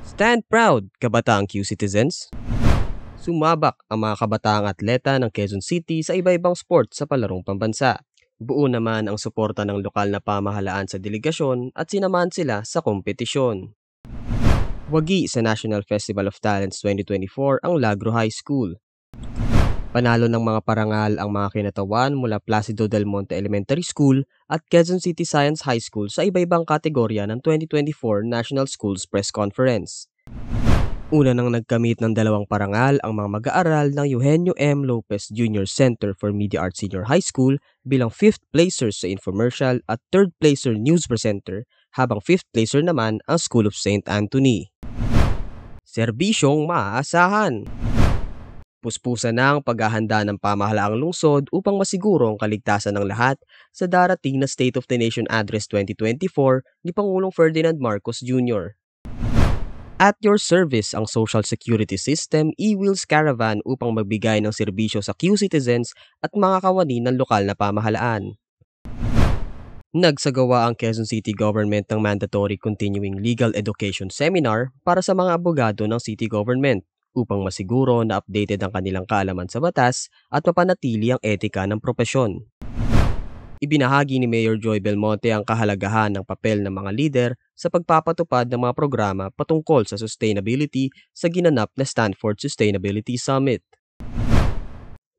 Stand proud, kabataang Q-Citizens! Sumabak ang mga kabataang atleta ng Quezon City sa iba-ibang sport sa palarong pambansa. Buo naman ang suporta ng lokal na pamahalaan sa delegasyon at sinamahan sila sa kompetisyon. Wagi sa National Festival of Talents 2024 ang Lagro High School. Panalo ng mga parangal ang mga kinatawan mula Placido Del Monte Elementary School at Quezon City Science High School sa iba-ibang kategorya ng 2024 National Schools Press Conference. Una nang nagkamit ng dalawang parangal ang mga mag-aaral ng Eugenio M. Lopez Jr. Center for Media Arts Senior High School bilang 5th placers sa infomercial at 3rd placer news presenter, habang 5th placer naman ang School of St. Anthony. Serbisyong maaasahan. Puspusan na ang paghahanda ng pamahalaang lungsod upang masiguro ang kaligtasan ng lahat sa darating na State of the Nation Address 2024 ni Pangulong Ferdinand Marcos Jr. At your service ang Social Security System e-Wheels Caravan upang magbigay ng serbisyo sa Q-Citizens at mga kawani ng lokal na pamahalaan. Nagsagawa ang Quezon City Government ng Mandatory Continuing Legal Education Seminar para sa mga abogado ng City Government upang masiguro na updated ang kanilang kaalaman sa batas at mapanatili ang etika ng propesyon. Ibinahagi ni Mayor Joy Belmonte ang kahalagahan ng papel ng mga lider sa pagpapatupad ng mga programa patungkol sa sustainability sa ginanap na Stanford Sustainability Summit.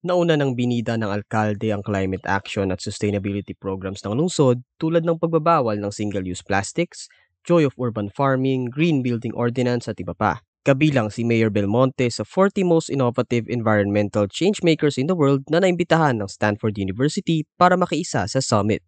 Nauna ng binida ng alkalde ang climate action at sustainability programs ng lungsod tulad ng pagbabawal ng single-use plastics, Joy of Urban Farming, Green Building Ordinance at iba pa. Kabilang si Mayor Belmonte sa 40 most innovative environmental changemakers in the world na naimbitahan ng Stanford University para makiisa sa summit.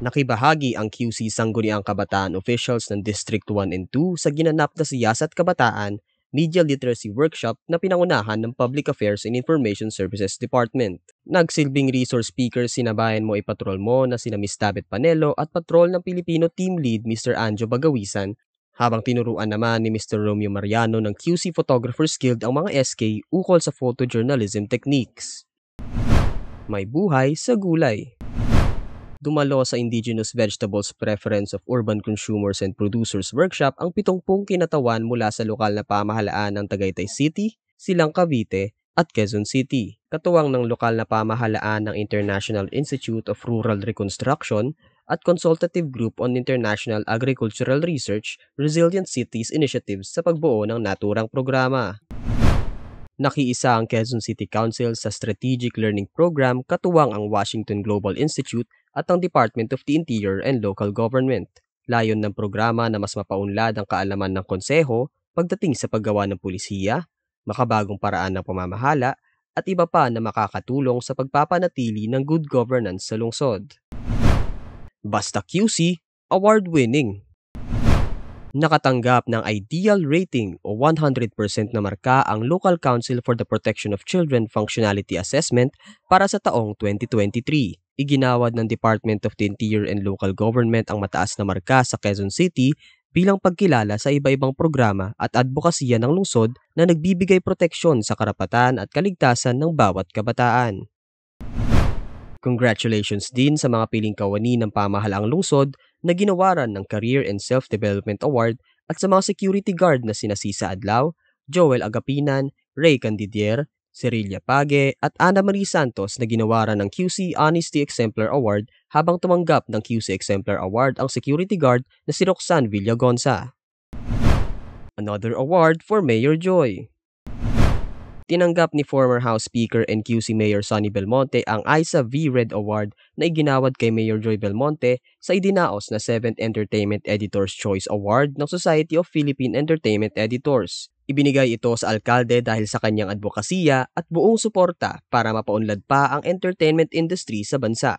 Nakibahagi ang QC Sangguniang Kabataan officials ng District 1 and 2 sa ginanap na Siyasat Kabataan Media Literacy Workshop na pinangunahan ng Public Affairs and Information Services Department. Nagsilbing resource speaker sinabayan mo ipatrol mo na sina Ms. Tabet Panelo at patrol ng Pilipino Team Lead Mr. Anjo Bagawisan, habang tinuruan naman ni Mr. Romeo Mariano ng QC Photographers Guild ang mga SK ukol sa photojournalism techniques. May buhay sa gulay. Dumalo sa Indigenous Vegetables Preference of Urban Consumers and Producers Workshop ang 70 kinatawan mula sa lokal na pamahalaan ng Tagaytay City, Silang Cavite at Quezon City. Katuwang ng lokal na pamahalaan ng International Institute of Rural Reconstruction at Consultative Group on International Agricultural Research, Resilient Cities Initiatives sa pagbuo ng naturang programa. Nakiisa ang Quezon City Council sa Strategic Learning Program katuwang ang Washington Global Institute at ang Department of the Interior and Local Government. Layon ng programa na mas mapaunlad ang kaalaman ng konseho pagdating sa paggawa ng pulisiya, makabagong paraan ng pamamahala, at iba pa na makakatulong sa pagpapanatili ng good governance sa lungsod. Basta QC, award-winning. Nakatanggap ng Ideal Rating o 100% na marka ang Local Council for the Protection of Children Functionality Assessment para sa taong 2023. Iginawad ng Department of the Interior and Local Government ang mataas na marka sa Quezon City bilang pagkilala sa iba-ibang programa at advokasya ng lungsod na nagbibigay proteksyon sa karapatan at kaligtasan ng bawat kabataan. Congratulations din sa mga piling kawani ng pamahalaang lungsod na ginawaran ng Career and Self-Development Award at sa mga security guard na sina Sisa Adlaw, Joel Agapinan, Ray Candidier, Cerilia Pague at Ana Marie Santos na ginawaran ng QC Honesty Exemplar Award, habang tumanggap ng QC Exemplar Award ang security guard na si Roxanne Villagonza. Another award for Mayor Joy. Tinanggap ni former House Speaker and QC Mayor Sonny Belmonte ang Isa V. Red Award na iginawad kay Mayor Joy Belmonte sa idinaos na 7th Entertainment Editor's Choice Award ng Society of Philippine Entertainment Editors. Ibinigay ito sa alkalde dahil sa kanyang advokasya at buong suporta para mapaunlad pa ang entertainment industry sa bansa.